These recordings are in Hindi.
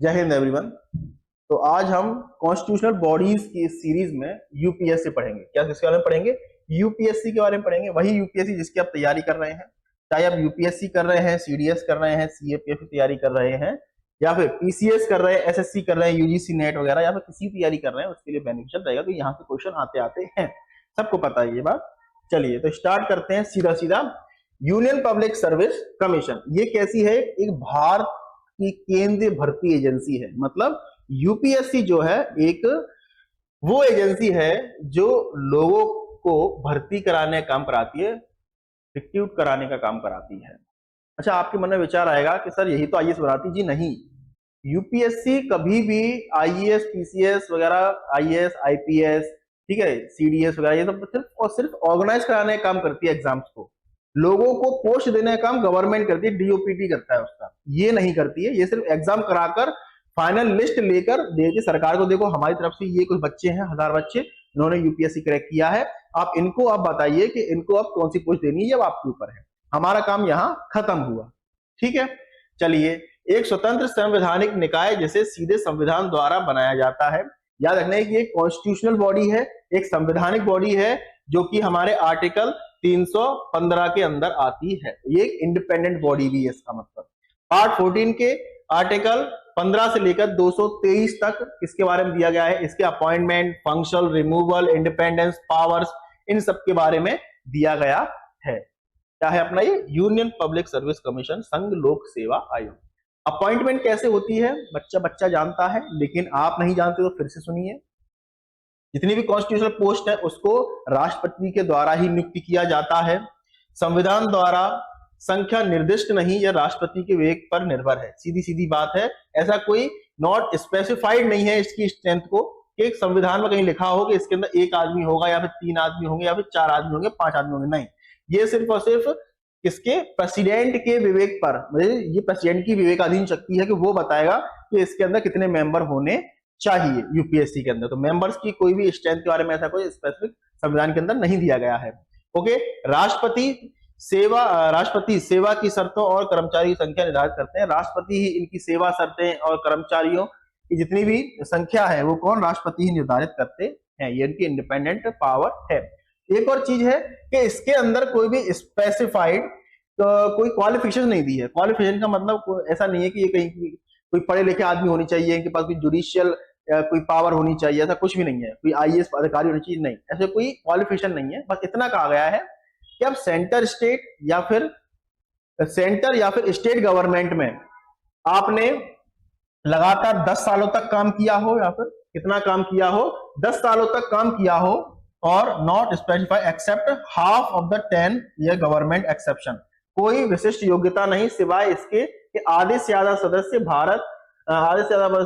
जय हिंद एवरीवन। तो आज हम कॉन्स्टिट्यूशनल बॉडीज की इस सीरीज में यूपीएससी पढ़ेंगे। क्या किसके बारे में पढ़ेंगे? यूपीएससी के बारे में पढ़ेंगे। वही यूपीएससी जिसकी आप तैयारी कर रहे हैं, चाहे आप यूपीएससी कर रहे हैं, सीडीएस कर रहे हैं, सीएपीएफ की तैयारी कर रहे हैं, या फिर पीसीएस कर रहे हैं, एसएससी कर रहे हैं, यूजीसी नेट वगैरह, या फिर किसी तैयारी कर रहे हैं, उसके लिए बेनिफिशियल रहेगा। तो यहाँ से क्वेश्चन आते आते हैं, सबको पता है ये बात। चलिए तो स्टार्ट करते हैं सीधा सीधा। यूनियन पब्लिक सर्विस कमीशन ये कैसी है? एक भारत की केंद्रीय भर्ती एजेंसी है। मतलब यूपीएससी जो है एक वो एजेंसी है जो लोगों को भर्ती कराने का काम कराती है, रिक्रूट कराने का काम कराती है। अच्छा, आपके मन में विचार आएगा कि सर यही तो आईएएस बनाती। जी नहीं, यूपीएससी कभी भी आईएएस, पीसीएस वगैरह, आईएएस, आईपीएस, ठीक है, सीडीएस वगैरह, ये सब सिर्फ और सिर्फ ऑर्गेनाइज कराने का काम करती है एग्जाम्स को। लोगों को पोस्ट देने का काम गवर्नमेंट करती है, डीओपीटी करता है उसका, ये नहीं करती है। ये सिर्फ एग्जाम कराकर फाइनल लिस्ट लेकर देती सरकार को, देखो हमारी तरफ से ये कुछ बच्चे हैं, 1000 बच्चे, इन्होंने यूपीएससी क्रैक किया है, आप इनको आप बताइए कि इनको अब कौन सी पोस्ट देनी है, जब आपके ऊपर है। हमारा काम यहां खत्म हुआ। ठीक है, चलिए। एक स्वतंत्र संवैधानिक निकाय जिसे सीधे संविधान द्वारा बनाया जाता है। याद रखना है कि एक कॉन्स्टिट्यूशनल बॉडी है, एक संवैधानिक बॉडी है, जो कि हमारे आर्टिकल 315 के अंदर आती है। ये एक इंडिपेंडेंट बॉडी भी है, इसका मतलब। पार्ट 14 के आर्टिकल 15 से लेकर 223 तक किसके बारे में दिया गया है? इसके appointment, functional, removal, independence, powers, इन सब के बारे में दिया गया है। क्या है अपना ये? यूनियन पब्लिक सर्विस कमीशन, संघ लोक सेवा आयोग। अपॉइंटमेंट कैसे होती है? बच्चा बच्चा जानता है, लेकिन आप नहीं जानते तो फिर से सुनिए। जितनी भी कॉन्स्टिट्यूशनल पोस्ट है उसको राष्ट्रपति के द्वारा ही नियुक्त किया जाता है। संविधान द्वारा संख्या निर्दिष्ट नहीं, यह राष्ट्रपति के विवेक पर निर्भर है। सीधी सीधी बात है, ऐसा कोई नॉट स्पेसिफाइड नहीं है इसकी स्ट्रेंथ को, कि संविधान में कहीं लिखा हो कि इसके अंदर 1 आदमी होगा, या फिर 3 आदमी होंगे, या फिर 4 आदमी होंगे, 5 आदमी होंगे। नहीं, ये सिर्फ और सिर्फ किसके? प्रेसिडेंट के विवेक पर, ये प्रेसिडेंट की विवेकाधीन शक्ति है कि वो बताएगा कि इसके अंदर कितने मेंबर होने चाहिए यूपीएससी के अंदर। तो मेंबर्स की कोई भी स्ट्रेंथ के बारे में ऐसा कोई स्पेसिफिक संविधान के अंदर नहीं दिया गया है। ओके, राष्ट्रपति सेवा की शर्तों और कर्मचारी की संख्या निर्धारित करते हैं। राष्ट्रपति ही इनकी सेवा शर्तें और कर्मचारियों की जितनी भी संख्या है वो कौन? राष्ट्रपति ही निर्धारित करते हैं। ये इनकी इंडिपेंडेंट पावर है। एक और चीज है कि इसके अंदर कोई भी स्पेसिफाइड कोई क्वालिफिकेशन नहीं दी है। क्वालिफिकेशन का मतलब ऐसा नहीं है कि ये कहीं कोई पढ़े लिखे आदमी होनी चाहिए, इनके पास कोई जुडिशियल कोई पावर होनी चाहिए, ऐसा कुछ भी नहीं है। कोई आईएएस अधिकारी होनी चाहिए, नहीं, ऐसे कोई क्वालिफिकेशन नहीं है। बस इतना कहा गया है कि अब सेंटर या फिर स्टेट गवर्नमेंट में आपने लगातार 10 सालों तक काम किया हो, या फिर कितना काम किया हो? 10 सालों तक काम किया हो, और not specify except half of the 10 year government exception. कोई विशिष्ट योग्यता नहीं सिवाय इसके कि आधे से ज्यादा वर्ष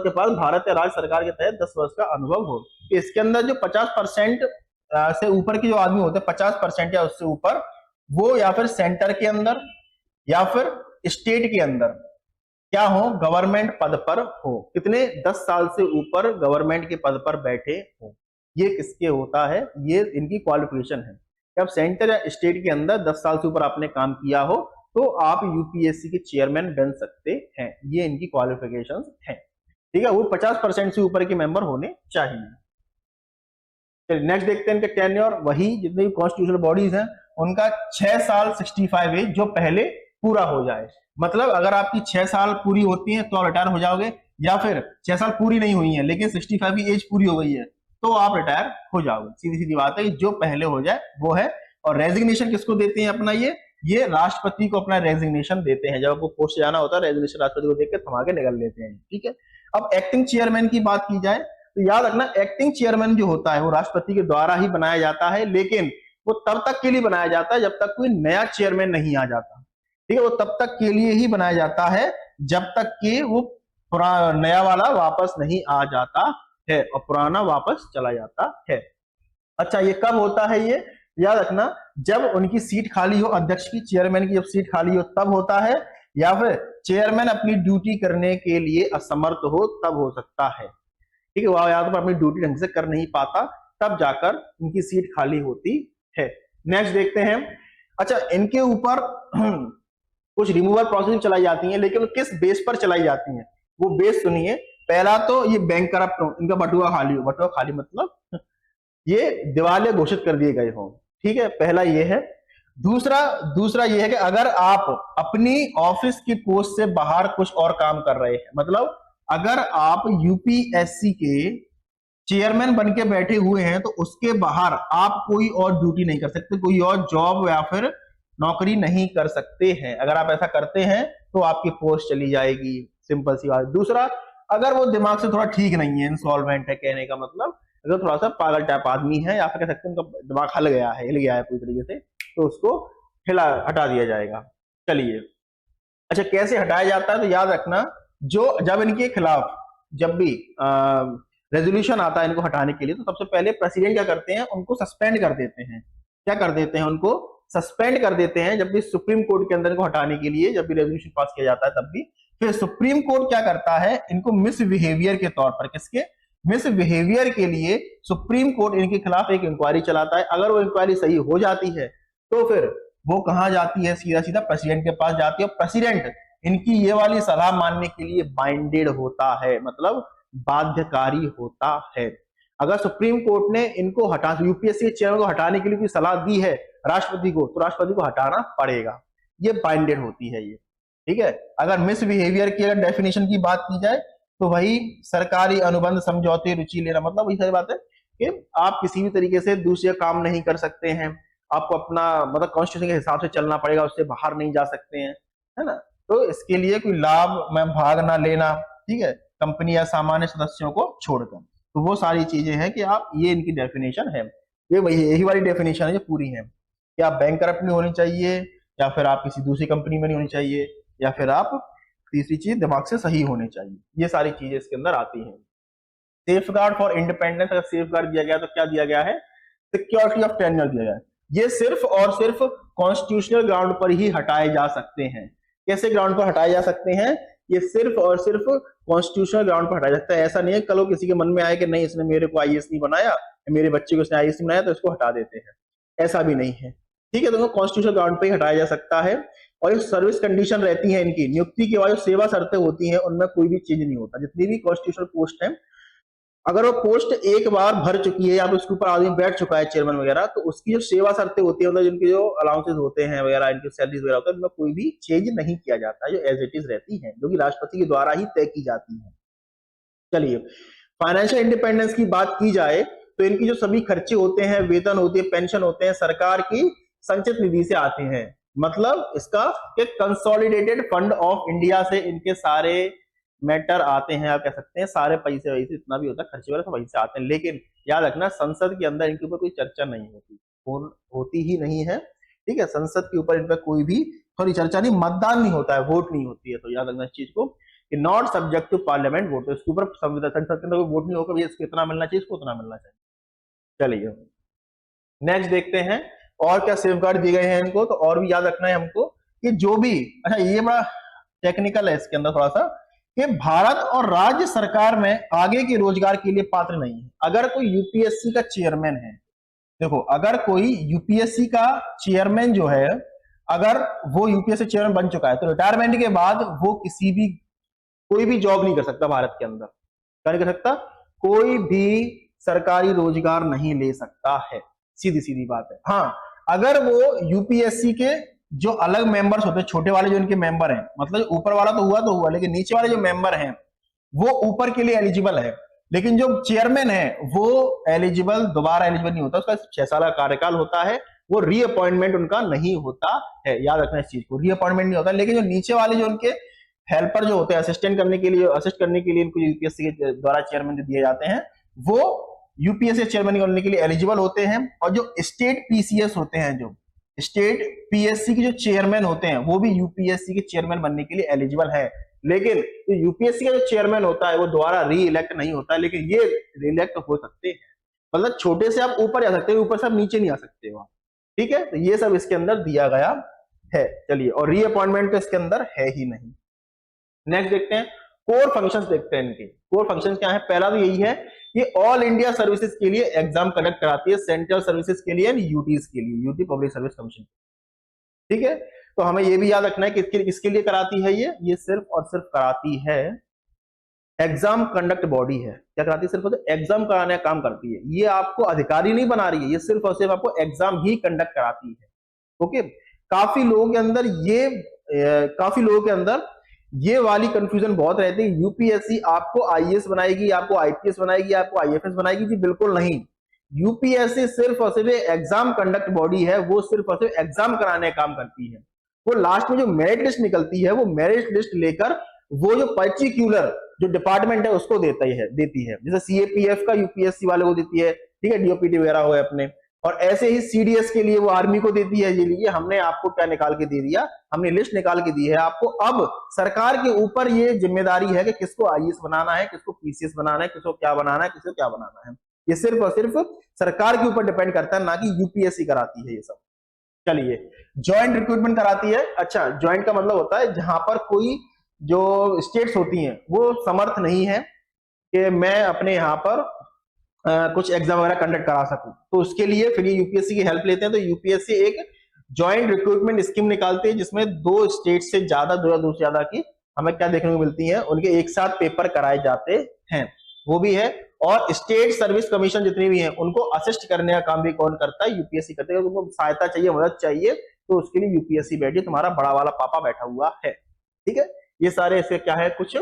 के पास भारत या राज्य सरकार के तहत 10 वर्ष का अनुभव हो। इसके अंदर जो 50% से ऊपर के जो आदमी होते हैं, 50% या उससे ऊपर, वो या फिर सेंटर के अंदर या फिर स्टेट के अंदर क्या हो? गवर्नमेंट पद पर हो। कितने? 10 साल से ऊपर गवर्नमेंट के पद पर बैठे हो। ये किसके होता है? ये इनकी क्वालिफिकेशन है। जब सेंटर या स्टेट के अंदर 10 साल से ऊपर आपने काम किया हो तो आप यूपीएससी के चेयरमैन बन सकते हैं। ये इनकी क्वालिफिकेशंस हैं। ठीक है, वो 50% से ऊपर के मेंबर होने चाहिए। चलिए नेक्स्ट देखते हैं इनके टेन्योर। वही जितने भी कॉन्स्टिट्यूशनल बॉडीज हैं उनका 6 साल 65 एज जो पहले पूरा हो जाए। मतलब अगर आपकी 6 साल पूरी होती है तो आप रिटायर हो जाओगे, या फिर 6 साल पूरी नहीं हुई है लेकिन 65 की एज पूरी हो गई है तो आप रिटायर हो जाओगे। सीधी सीधी बात है, जो पहले हो जाए वो है। और रेजिग्नेशन किसको देते हैं अपना? ये राष्ट्रपति को अपना रेजिग्नेशन देते हैं। जब आपको पोस्ट जाना होता है, रेजिग्नेशन राष्ट्रपति को देख के थमा के निकल लेते हैं। ठीक है, अब एक्टिंग चेयरमैन की बात की जाए तो याद रखना, एक्टिंग चेयरमैन जो होता है वो राष्ट्रपति के द्वारा ही बनाया जाता है, लेकिन वो तब तक के लिए बनाया जाता है जब तक कोई नया चेयरमैन नहीं आ जाता। ठीक है, वो तब तक के लिए ही बनाया जाता है जब तक कि वो नया वाला वापस नहीं आ जाता है और पुराना वापस चला जाता है। अच्छा, ये कब होता है? ये याद रखना, जब उनकी सीट खाली हो, अध्यक्ष की, चेयरमैन की जब सीट खाली हो तब होता है, या फिर चेयरमैन अपनी ड्यूटी करने के लिए असमर्थ हो तब हो सकता है। ठीक है, वह या तो अपनी ड्यूटी ढंग से कर नहीं पाता, तब जाकर उनकी सीट खाली होती है। नेक्स्ट देखते हैं। अच्छा, इनके ऊपर कुछ रिमूवल प्रोसेस चलाई जाती है, लेकिन किस बेस पर चलाई जाती है? वो बेस सुनिए। पहला तो ये बैंक करप्ट हो, इनका बटुआ खाली हो, बटुआ खाली मतलब ये दिवालिया घोषित कर दिए गए हो, ठीक है, पहला ये है। दूसरा दूसरा ये है कि अगर आप अपनी ऑफिस की पोस्ट से बाहर कुछ और काम कर रहे हैं, मतलब अगर आप यूपीएससी के चेयरमैन बन के बैठे हुए हैं तो उसके बाहर आप कोई और ड्यूटी नहीं कर सकते, कोई और जॉब या फिर नौकरी नहीं कर सकते हैं। अगर आप ऐसा करते हैं तो आपकी पोस्ट चली जाएगी, सिंपल सी बात। दूसरा, अगर वो दिमाग से थोड़ा ठीक नहीं है, इंसॉल्वेंट है, कहने का मतलब अगर थोड़ा सा पागल टाइप आदमी है या फिर कह सकते हैं उनका दिमाग हिल गया है पूरी तरीके से, तो उसको हटा दिया जाएगा। चलिए, अच्छा कैसे हटाया जाता है, तो याद रखना, जो जब इनके खिलाफ जब भी रेजोल्यूशन आता है इनको हटाने के लिए, तो सबसे पहले प्रेसिडेंट क्या करते हैं, उनको सस्पेंड कर देते हैं। क्या कर देते हैं, उनको सस्पेंड कर देते हैं। जब भी सुप्रीम कोर्ट के अंदर इनको हटाने के लिए जब भी रेजोल्यूशन पास किया जाता है तब भी फिर सुप्रीम कोर्ट क्या करता है, इनको मिस बिहेवियर के तौर पर, किसके मिस बिहेवियर के लिए सुप्रीम कोर्ट इनके खिलाफ एक इंक्वायरी चलाता है। अगर वो इंक्वायरी सही हो जाती है तो फिर वो कहां जाती है, सीधा सीधा प्रेसिडेंट के पास जाती है। प्रेसिडेंट इनकी ये वाली सलाह मानने के लिए बाइंडेड होता है, मतलब बाध्यकारी होता है। अगर सुप्रीम कोर्ट ने इनको हटा, यूपीएससी के चेयरमैन को हटाने के लिए कोई सलाह दी है राष्ट्रपति को, तो राष्ट्रपति को हटाना पड़ेगा। ये बाइंडेड होती है ये, ठीक है। अगर मिस बिहेवियर की अगर डेफिनेशन की बात की जाए तो वही सरकारी अनुबंध समझौते रुचि लेना, मतलब वही सारी बात है कि आप किसी भी तरीके से दूसरे काम नहीं कर सकते हैं, आपको अपना मतलब कॉन्स्टिट्यूशन के हिसाब से चलना पड़ेगा, उससे बाहर नहीं जा सकते हैं, है ना। तो इसके लिए कोई लाभ में भाग ना लेना, ठीक है, कंपनी या सामान्य सदस्यों को छोड़कर। तो वो सारी चीजें हैं कि आप, ये इनकी डेफिनेशन है, ये वही यही वाली डेफिनेशन है जो पूरी है कि आप बैंक करप्ट नहीं होनी चाहिए, या फिर आप किसी दूसरी कंपनी में नहीं होनी चाहिए, या फिर आप तीसरी चीज दिमाग से सही होने चाहिए। ये सारी चीजें इसके अंदर आती हैं। सेफ गार्ड फॉर इंडिपेंडेंस, अगर सेफ गार्ड दिया गया तो क्या दिया गया है, सिक्योरिटी ऑफ टेन्योर दिया गया है। ये सिर्फ और सिर्फ कॉन्स्टिट्यूशनल ग्राउंड पर ही हटाए जा सकते हैं। कैसे ग्राउंड पर हटाए जा सकते हैं, ये सिर्फ और सिर्फ कॉन्स्टिट्यूशनल ग्राउंड पर हटाया जाता है। ऐसा नहीं है कल को किसी के मन में आए कि नहीं इसने मेरे को आईएएस नहीं बनाया, मेरे बच्चे को इसने आईएएस नहीं बनाया, तो इसको हटा देते हैं, ऐसा भी नहीं है, ठीक है। तो कॉन्स्टिट्यूशनल ग्राउंड पर ही हटाया जा सकता है। और जो सर्विस कंडीशन रहती है इनकी नियुक्ति के बाद, जो सेवा शर्तें होती हैं, उनमें कोई भी चेंज नहीं होता। जितनी भी कॉन्स्टिट्यूशनल पोस्ट है, अगर वो पोस्ट एक बार भर चुकी है या तो उसके ऊपर आदमी बैठ चुका है चेयरमैन वगैरह, तो उसकी जो सेवा शर्तें होती है, मतलब जिनके जो अलाउंसेस होते हैं वगैरह, इनकी सैलरीज वगैरह होता है, उनमें कोई भी चेंज नहीं किया जाता है, जो एज इट इज रहती है, जो कि राष्ट्रपति के द्वारा ही तय की जाती है। चलिए, फाइनेंशियल इंडिपेंडेंस की बात की जाए तो इनकी जो सभी खर्चे होते हैं, वेतन होते हैं, पेंशन होते हैं, सरकार की संचित निधि से आते हैं। मतलब इसका कि कंसोलिडेटेड फंड ऑफ इंडिया से इनके सारे मैटर आते हैं, आप कह सकते हैं सारे पैसे वैसे जितना भी होता है खर्चे वगैरह सब वहीं से आते हैं। लेकिन याद रखना, संसद के अंदर इनके ऊपर कोई चर्चा नहीं होती, होती ही नहीं है, ठीक है। संसद के ऊपर इनका कोई भी थोड़ी चर्चा नहीं, मतदान नहीं होता है, वोट नहीं होती है। तो याद रखना इस चीज को कि not subject to parliament vote, इसके ऊपर संसद के अंदर वोट नहीं होगा, इसको इतना मिलना चाहिए, इसको उतना मिलना चाहिए। चलिए नेक्स्ट देखते हैं और क्या सेफ गार्ड दिए गए हैं इनको। तो और भी याद रखना है हमको कि जो भी, अच्छा ये बड़ा टेक्निकल है इसके अंदर थोड़ा सा, कि भारत और राज्य सरकार में आगे के रोजगार के लिए पात्र नहीं है। अगर कोई यूपीएससी का चेयरमैन है, देखो अगर कोई यूपीएससी का चेयरमैन जो है, अगर वो यूपीएससी चेयरमैन बन चुका है तो रिटायरमेंट के बाद वो किसी भी कोई भी जॉब नहीं कर सकता भारत के अंदर, क्या नहीं कर सकता, कोई भी सरकारी रोजगार नहीं ले सकता है, सीधी सीधी बात है। हाँ, अगर वो यूपीएससी के जो अलग मेंबर्स होते हैं, छोटे वाले जो इनके मेंबर हैं, मतलब ऊपर वाला तो हुआ, लेकिन नीचे वाले जो मेंबर हैं वो ऊपर के लिए एलिजिबल है, लेकिन जो चेयरमैन है वो एलिजिबल, दोबारा एलिजिबल नहीं होता, उसका 6 साल का कार्यकाल होता है, वो रीअपॉइंटमेंट उनका नहीं होता है। याद रखना इस चीज को, रीअपॉइंटमेंट नहीं होता। लेकिन जो नीचे वाले जो उनके हेल्पर जो होते हैं, असिस्ट करने के लिए इनको यूपीएससी के द्वारा चेयरमैन दिए जाते हैं, वो यूपीएससी चेयरमैन बनने के लिए एलिजिबल होते हैं। और जो स्टेट पीसीएस होते हैं, जो स्टेट पीएससी के जो चेयरमैन होते हैं, वो भी यूपीएससी के चेयरमैन बनने के लिए एलिजिबल है। लेकिन तो यूपीएससी का जो चेयरमैन होता है वो दोबारा री इलेक्ट नहीं होता है, लेकिन ये रीइलेक्ट हो सकते हैं। मतलब छोटे से आप ऊपर जा सकते हैं, ऊपर से आप नीचे नहीं आ सकते हो, ठीक है। तो ये सब इसके अंदर दिया गया है। चलिए, और रीअपॉइंटमेंट तो इसके अंदर है ही नहीं। नेक्स्ट देखते हैं कोर फंक्शंस, देखते हैं इनके कोर फंक्शंस क्या है। पहला तो यही है कि ऑल इंडिया सर्विसेज के लिए एग्जाम कंडक्ट कराती है, सेंट्रल सर्विसेज के लिए एंड यूटीज के लिए, यूटी पब्लिक सर्विस कमीशन, ठीक है। तो हमें ये भी याद रखना है कि किसके लिए कराती है, ये सिर्फ और सिर्फ कराती है एग्जाम कंडक्ट बॉडी है। क्या कराती है? सिर्फ एग्जाम कराने का काम करती है। ये आपको अधिकारी नहीं बना रही है, ये सिर्फ और सिर्फ आपको एग्जाम ही कंडक्ट कराती है। ओके, काफी लोगों के अंदर ये वाली कंफ्यूजन बहुत रहती है, यूपीएससी आपको आईएएस बनाएगी, आपको आईपीएस बनाएगी, आपको आईएफएस बनाएगी। जी बिल्कुल नहीं, यूपीएससी सिर्फ और सिर्फ एग्जाम कंडक्ट बॉडी है, वो सिर्फ और सिर्फ एग्जाम कराने का काम करती है। वो लास्ट में जो मेरिट लिस्ट निकलती है, वो मेरिट लिस्ट लेकर वो जो पर्टिकुलर जो डिपार्टमेंट है उसको देती है। जैसे सीएपीएफ का यूपीएससी वाले को देती है, ठीक है, डीओपीटी वगैरह हो अपने, और ऐसे ही सीडीएस के लिए वो आर्मी को देती है। ये लिए हमने आपको क्या निकाल के दे दिया, हमने लिस्ट निकाल के दी है आपको। अब सरकार के ऊपर ये जिम्मेदारी है कि किसको आईएएस बनाना है, किसको पीसीएस बनाना है, किसको क्या बनाना है, किसको क्या बनाना है। ये सिर्फ और सिर्फ सरकार के ऊपर डिपेंड करता है, ना कि यूपीएससी कराती है ये सब। चलिए, ज्वाइंट रिक्रूटमेंट कराती है। अच्छा, ज्वाइंट का मतलब होता है जहां पर कोई जो स्टेट्स होती हैं वो समर्थ नहीं है कि मैं अपने यहाँ पर कुछ एग्जाम वगैरह कंडक्ट करा सकूं, तो उसके लिए फिर ये यूपीएससी की हेल्प लेते हैं। तो यूपीएससी एक ज्वाइंट रिक्रूटमेंट स्कीम निकालती है, जिसमें 2 स्टेट से ज्यादा, 2 से ज्यादा की हमें क्या देखने को मिलती है, उनके एक साथ पेपर कराए जाते हैं, वो भी है। और स्टेट सर्विस कमीशन जितनी भी हैं उनको असिस्ट करने का काम भी कौन करता है? यूपीएससी करते हैं। उनको सहायता चाहिए, मदद चाहिए, तो उसके लिए यूपीएससी बैठी, तुम्हारा बड़ा वाला पापा बैठा हुआ है। ठीक है, ये सारे ऐसे क्या है, कुछ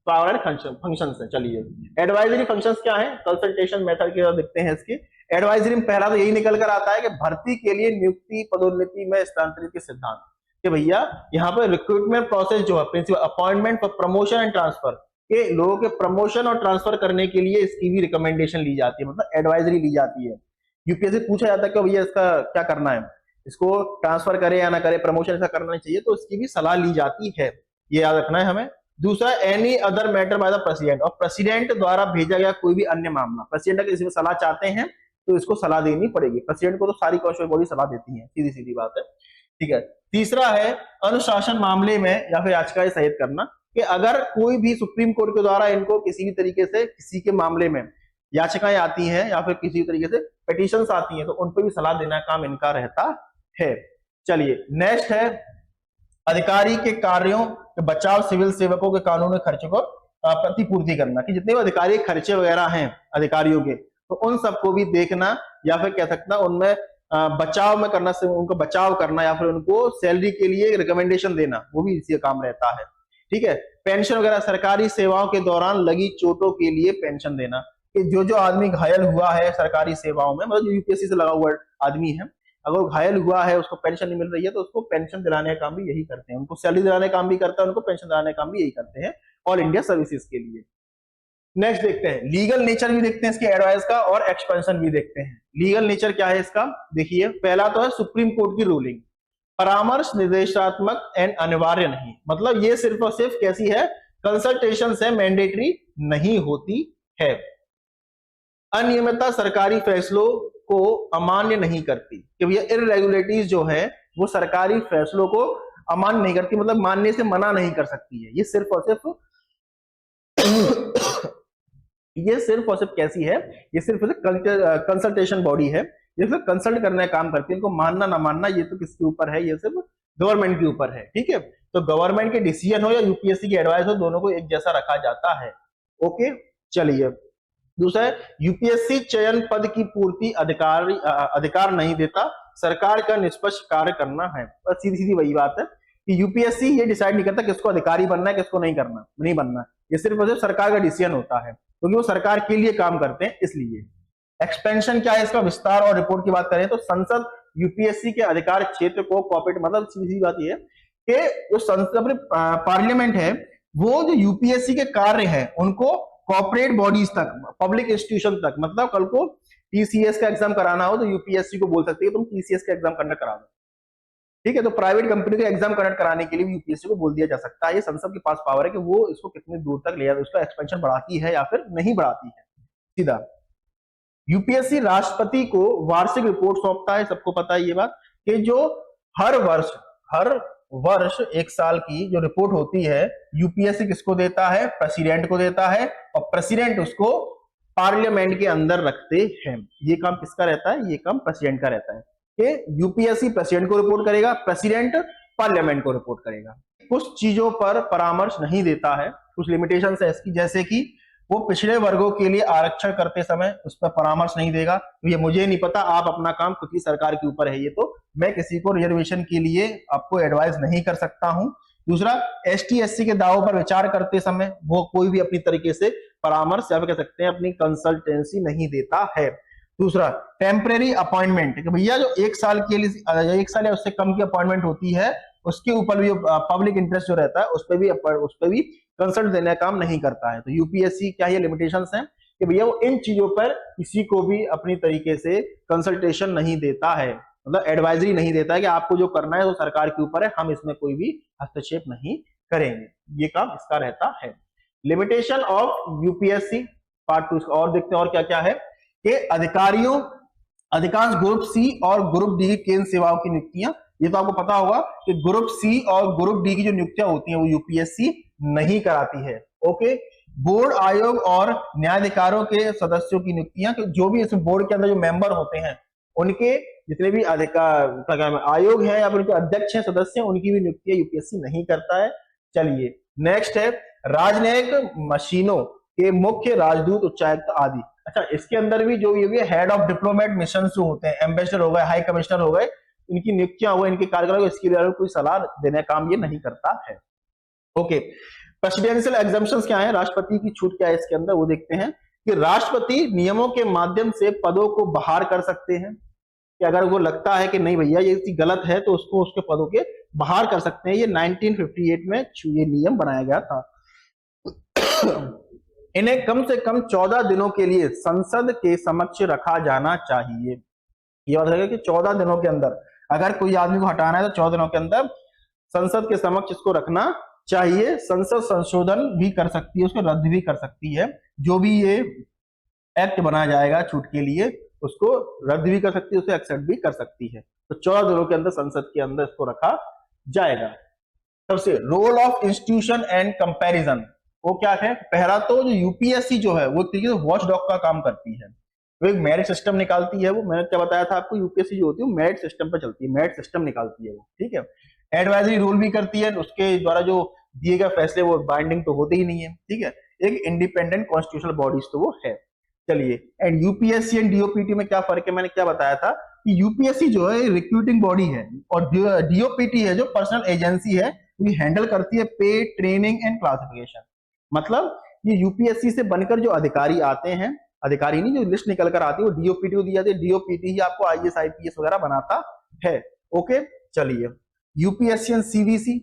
पावर एंड फंक्शंस है। चलिए, एडवाइजरी फंक्शंस क्या है? कंसल्टेशन मेथड की तरह दिखते हैं इसके। एडवाइजरी में पहला तो यही निकल कर आता है कि भर्ती के लिए नियुक्ति पदोन्नति में स्थानांतरित के सिद्धांत, कि भैया यहाँ पर रिक्रूटमेंट प्रोसेस जो है, principle appointment for promotion and transfer, के लोगों के प्रमोशन और ट्रांसफर करने के लिए इसकी भी रिकमेंडेशन ली जाती है, मतलब एडवाइजरी ली जाती है। यूपीएससी पूछा जाता है कि भैया इसका क्या करना है, इसको ट्रांसफर करे या ना करे, प्रमोशन ऐसा करना चाहिए, तो इसकी भी सलाह ली जाती है, ये याद रखना है हमें। दूसरा, any other matter by the president, और प्रेसिडेंट द्वारा भेजा गया कोई भी अन्य मामला, प्रेसिडेंट अगर किसी को सलाह चाहते हैं तो इसको सलाह देनी पड़ेगी। प्रेसिडेंट को तो सारी कॉन्स्टिट्यूएंट बॉडी सलाह देती है, सीधी सीधी बात है। ठीक है, तीसरा है अनुशासन मामले में या फिर याचिका सहित करना, कि अगर कोई भी सुप्रीम कोर्ट के द्वारा इनको किसी भी तरीके से किसी के मामले में याचिकाएं आती हैं या फिर किसी तरीके से पिटीशंस आती हैं, तो उन पर भी सलाह देना काम इनका रहता है। चलिए, नेक्स्ट है अधिकारी के कार्यों के बचाव, सिविल सेवकों के कानूनी खर्चे को प्रतिपूर्ति करना, कि जितने भी अधिकारी खर्चे वगैरह हैं अधिकारियों के, तो उन सबको भी देखना, या फिर कह सकता उनमें बचाव में करना, उनको बचाव करना, या फिर उनको सैलरी के लिए रिकमेंडेशन देना, वो भी इसी काम रहता है। ठीक है, पेंशन वगैरह, सरकारी सेवाओं के दौरान लगी चोटों के लिए पेंशन देना, कि जो आदमी घायल हुआ है सरकारी सेवाओं में, मतलब यूपीएससी से लगा हुआ आदमी है, अगर वो घायल हुआ है, उसको पेंशन नहीं मिल रही है, तो उसको पेंशन दिलाने का काम भी यही करते हैं, उनको सैलरी दिलाने का काम भी करता है, उनको पेंशन दिलाने का काम भी यही करते हैं ऑल इंडिया सर्विसेज के लिए। नेक्स्ट देखते हैं, लीगल नेचर भी देखते हैं इसके एडवाइस का, और एक्सपेंशन भी देखते हैं। लीगल नेचर क्या है इसका, देखिए, पहला तो है सुप्रीम कोर्ट की रूलिंग, परामर्श निर्देशात्मक एंड अनिवार्य नहीं, मतलब ये सिर्फ और सिर्फ कैसी है, कंसल्टेशन से मैंडेटरी नहीं होती है। अनियमितता सरकारी फैसलों को अमान्य नहीं करती, कि भैया इररेगुलरिटीज जो है वो सरकारी फैसलों को अमान्य नहीं करती, मतलब मानने से मना नहीं कर सकती है। ये सिर्फ और सिर्फ कैसी है, ये सिर्फ कंसल्टेशन बॉडी है, ये सिर्फ कंसल्ट करने का काम करती है, इनको मानना ना मानना ये तो किसके ऊपर है, ये सिर्फ गवर्नमेंट के ऊपर है। ठीक है, तो गवर्नमेंट के डिसीजन हो या यूपीएससी की एडवाइस हो, दोनों को एक जैसा रखा जाता है। ओके, चलिए, दूसरा है यूपीएससी चयन पद की पूर्ति अधिकार नहीं देता, सरकार का निष्पक्ष कार्य करना है। और सीधी सीधी वही बात है कि यूपीएससी ये डिसाइड नहीं करता किसको अधिकारी बनना है, किसको नहीं बनना, ये सिर्फ और सिर्फ सरकार का डिसीजन होता है, क्योंकि वो सरकार के लिए काम करते हैं इसलिए। एक्सपेंशन क्या है इसका, विस्तार और रिपोर्ट की बात करें तो संसद यूपीएससी के अधिकार क्षेत्र को कॉपरेट, मतलब सीधी बात ये है कि जो संसद अपने पार्लियामेंट है, वो जो यूपीएससी के कार्य है उनको कॉर्पोरेट बॉडीज तक, पब्लिक इंस्टीट्यूशन तक, मतलब कल को टीसीएस का एग्जाम कराना हो तो यूपीएससी को बोल सकती है तुम टीसीएस का एग्जाम कंडक्ट करा दो। ठीक है, तो प्राइवेट कंपनी का एग्जाम कंडक्ट कराने के लिए यूपीएससी को बोल दिया जा सकता है। ये संसद के पास पावर है कि वो इसको कितनी दूर तक ले जाए, उसका एक्सपेंशन बढ़ाती है या फिर नहीं बढ़ाती है। सीधा यूपीएससी राष्ट्रपति को वार्षिक रिपोर्ट सौंपता है, सबको पता है ये बात, कि जो हर वर्ष 1 साल की जो रिपोर्ट होती है यूपीएससी किसको देता है, प्रेसिडेंट को देता है, और प्रेसिडेंट उसको पार्लियामेंट के अंदर रखते हैं। ये काम किसका रहता है, ये काम प्रेसिडेंट का रहता है, कि यूपीएससी प्रेसिडेंट को रिपोर्ट करेगा, प्रेसिडेंट पार्लियामेंट को रिपोर्ट करेगा। कुछ चीजों पर परामर्श नहीं देता है, कुछ लिमिटेशंस है इसकी, जैसे कि वो पिछड़े वर्गों के लिए आरक्षण करते समय उस पर परामर्श नहीं देगा। तो ये मुझे नहीं पता, आप अपना काम खुद की सरकार के ऊपर है ये, तो मैं किसी को रिजर्वेशन के लिए आपको एडवाइस नहीं कर सकता हूं। दूसरा, एसटी एससी के दावों पर विचार करते समय वो कोई भी अपनी तरीके से परामर्श या कह सकते हैं अपनी कंसल्टेंसी नहीं देता है। दूसरा, टेम्परेरी अपॉइंटमेंट, कि भैया जो 1 साल के लिए 1 साल या उससे कम की अपॉइंटमेंट होती है उसके ऊपर भी पब्लिक इंटरेस्ट जो रहता है उस पर भी कंसल्ट देने का काम नहीं करता है। तो यूपीएससी क्या ये लिमिटेशंस हैं कि भैया वो इन चीजों पर किसी को भी अपनी तरीके से कंसल्टेशन नहीं देता है, मतलब एडवाइजरी नहीं देता है कि आपको जो करना है वो सरकार के ऊपर है, हम इसमें कोई भी हस्तक्षेप नहीं करेंगे, ये काम इसका रहता है। लिमिटेशन ऑफ यूपीएससी पार्ट 2 और देखते हैं और क्या क्या है कि अधिकारियों अधिकांश ग्रुप सी और ग्रुप डी की केंद्र सेवाओं की नियुक्तियां, ये तो आपको पता होगा कि ग्रुप सी और ग्रुप डी की जो नियुक्तियां होती हैं वो यूपीएससी नहीं कराती है। ओके, बोर्ड आयोग और न्यायाधिकारों के सदस्यों की नियुक्तियां, जो भी इस बोर्ड के अंदर जो मेंबर होते हैं उनके जितने भी अधिकार आयोग है या फिर उनके अध्यक्ष हैं सदस्य हैं उनकी भी नियुक्तियां यूपीएससी नहीं करता है। चलिए नेक्स्ट है राजनयिक मशीनों के मुख्य राजदूत उच्चायुक्त आदि। अच्छा, इसके अंदर भी जो ये भी हेड ऑफ डिप्लोमेट मिशन जो होते हैं, एम्बेसडर हो गए, हाई कमिश्नर हो गए, इनकी नियुक्तियां हो गई, इनके कार्यकाल इसके लिए कोई सलाह देने का काम ये नहीं करता है। ओके, प्रेसिडेंशियल एग्जम्पशंस क्या है, राष्ट्रपति की छूट क्या है इसके अंदर, वो देखते हैं कि राष्ट्रपति नियमों के माध्यम से पदों को बहाल कर सकते हैं, कि अगर वो लगता है कि नहीं भैया ये चीज गलत है तो उसको उसके पदों के बाहर कर सकते हैं। ये 1958 में ये नियम बनाया गया था। इन्हें कम से कम 14 दिनों के लिए संसद के समक्ष रखा जाना चाहिए। ये बात है कि 14 दिनों के अंदर अगर कोई आदमी को हटाना है तो 14 दिनों के अंदर संसद के समक्ष इसको रखना चाहिए। संसद संशोधन भी कर सकती है, उसको रद्द भी कर सकती है। जो भी ये एक्ट बनाया जाएगा छूट के लिए उसको रद्द भी कर सकती है, उसे एक्सेप्ट भी कर सकती है। तो 14 दिनों के अंदर संसद के अंदर इसको रखा जाएगा। सबसे role of institution and comparison, वो क्या है, पहला तो जो यूपीएससी जो है वो तरीके से वॉच डॉग का काम करती है, वो एक मेरिट सिस्टम निकालती है। वो मैंने क्या बताया था आपको, यूपीएससी जो होती है वो मेरिट सिस्टम पर चलती है, मेरिट सिस्टम निकालती है वो, ठीक है। एडवाइजरी रूल भी करती है, उसके द्वारा जो दिए गए फैसले वो बाइंडिंग तो होते ही नहीं है, ठीक है। एक इंडिपेंडेंट कॉन्स्टिट्यूशनल बॉडीज तो वो है। चलिए, एंड यूपीएससी एंड डीओपीटी में क्या फर्क है, मैंने क्या बताया था कि यूपीएससी जो है रिक्रूटिंग बॉडी है और डीओपीटी है जो पर्सनल एजेंसी है, ये हैंडल करती है पे, ट्रेनिंग एंड क्लासिफिकेशन। मतलब ये यूपीएससी से बनकर जो अधिकारी आते हैं, अधिकारी नहीं जो लिस्ट निकल कर आती है वो डीओपीटी को दी जाती है, डीओपीटी ही आपको आईएएस आईपीएस वगैरह बनाता है। ओके, चलिए, यूपीएससी एंड सीबीसी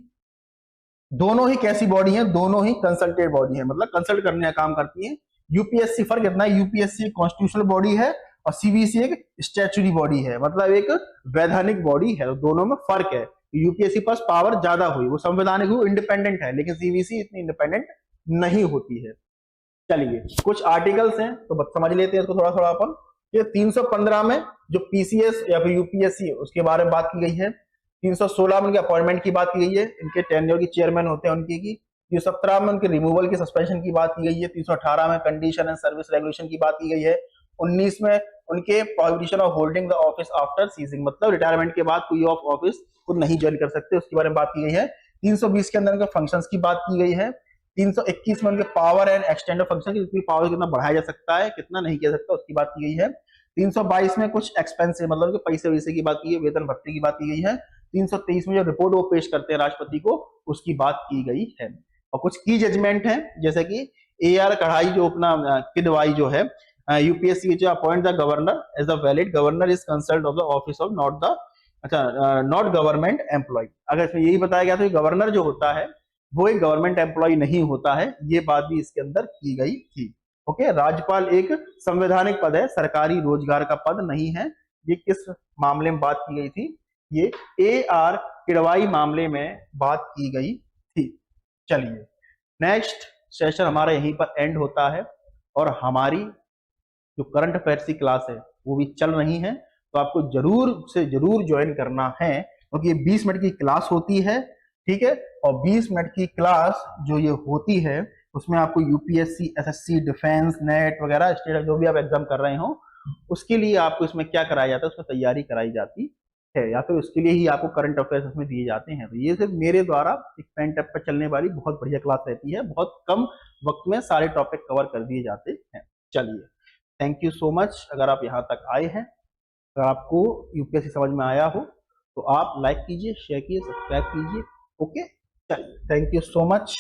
दोनों ही कैसी बॉडी है, दोनों ही कंसल्टेड बॉडी है, मतलब कंसल्ट करने का काम करती है। यूपीएससी फर्क इतना है, यूपीएससी एक कॉन्स्टिट्यूशनल बॉडी है और सीबीसी एक स्टैच्यूटरी बॉडी है, मतलब एक वैधानिक बॉडी है। दोनों में फर्क है, यूपीएससी पास पावर ज्यादा हुई, वो संवैधानिक हुई, इंडिपेंडेंट है, लेकिन सीबीसी इतनी इंडिपेंडेंट नहीं होती है। चलिए, कुछ आर्टिकल्स हैं तो समझ लेते हैं इसको थोड़ा थोड़ा अपन। ये 315 में जो पीसीएस या फिर यूपीएससी है उसके बारे में बात की गई है। 316 में उनके अपॉइंटमेंट की बात की गई है, इनके टेन्योर की चेयरमैन होते हैं उनकी की। 317 में उनके रिमूवल की सस्पेंशन की बात की गई है। 318 में कंडीशन एंड सर्विस रेगुलेशन की बात की गई है। 19 में उनके prohibition of holding the office after ceasing, मतलब रिटायरमेंट के बाद कोई ऑफ ऑफिस खुद नहीं ज्वाइन कर सकते, उसके बारे में बात की गई है। 320 के अंदर उनके फंक्शंस की बात की गई है। 321 में उनके पावर एंड एक्सटेंड फंक्शन की पावर कितना बढ़ाया जा सकता है, कितना नहीं किया सकता, उसकी बात की गई है। 322 में कुछ एक्सपेंसिव मतलब पैसे वैसे की बात की गई, वेतन भत्ते की बात की गई है। 323 में जो रिपोर्ट वो पेश करते हैं राष्ट्रपति को, उसकी बात की गई है। और कुछ की जजमेंट है, जैसे कि AR कढ़ाई जो अपना किदवाई जो है यूपीएससी जो appoint the governor as the valid governor is consult of the office of not government employ. अगर इसमें यही बताया गया तो गवर्नर जो होता है वो एक गवर्नमेंट एम्प्लॉय नहीं होता है, ये बात भी इसके अंदर की गई थी। ओके, राज्यपाल एक संवैधानिक पद है, सरकारी रोजगार का पद नहीं है। ये किस मामले में बात की गई थी, ये AR किडवाई मामले में बात की गई थी। चलिए, नेक्स्ट सेशन हमारा यहीं पर एंड होता है और हमारी जो करंट अफेयर्स की क्लास है वो भी चल रही है, तो आपको जरूर से जरूर ज्वाइन करना है, क्योंकि ये 20 मिनट की क्लास होती है, ठीक है। और 20 मिनट की क्लास जो ये होती है उसमें आपको यूपीएससी, एसएससी, डिफेंस, नेट वगैरह स्टेट जो भी आप एग्जाम कर रहे हो उसके लिए आपको इसमें क्या कराया जाता है, उसमें तैयारी कराई जाती है या फिर उसके लिए ही आपको करंट अफेयर्स उसमें दिए जाते हैं। तो ये सिर्फ मेरे द्वारा एक पेन टैप पर चलने वाली बहुत बढ़िया क्लास रहती है, बहुत कम वक्त में सारे टॉपिक कवर कर दिए जाते हैं। चलिए, थैंक यू सो मच। अगर आप यहाँ तक आए हैं, अगर आपको यूपीएससी समझ में आया हो तो आप लाइक कीजिए, शेयर कीजिए, सब्सक्राइब कीजिए। ओके, चलिए, थैंक यू सो मच।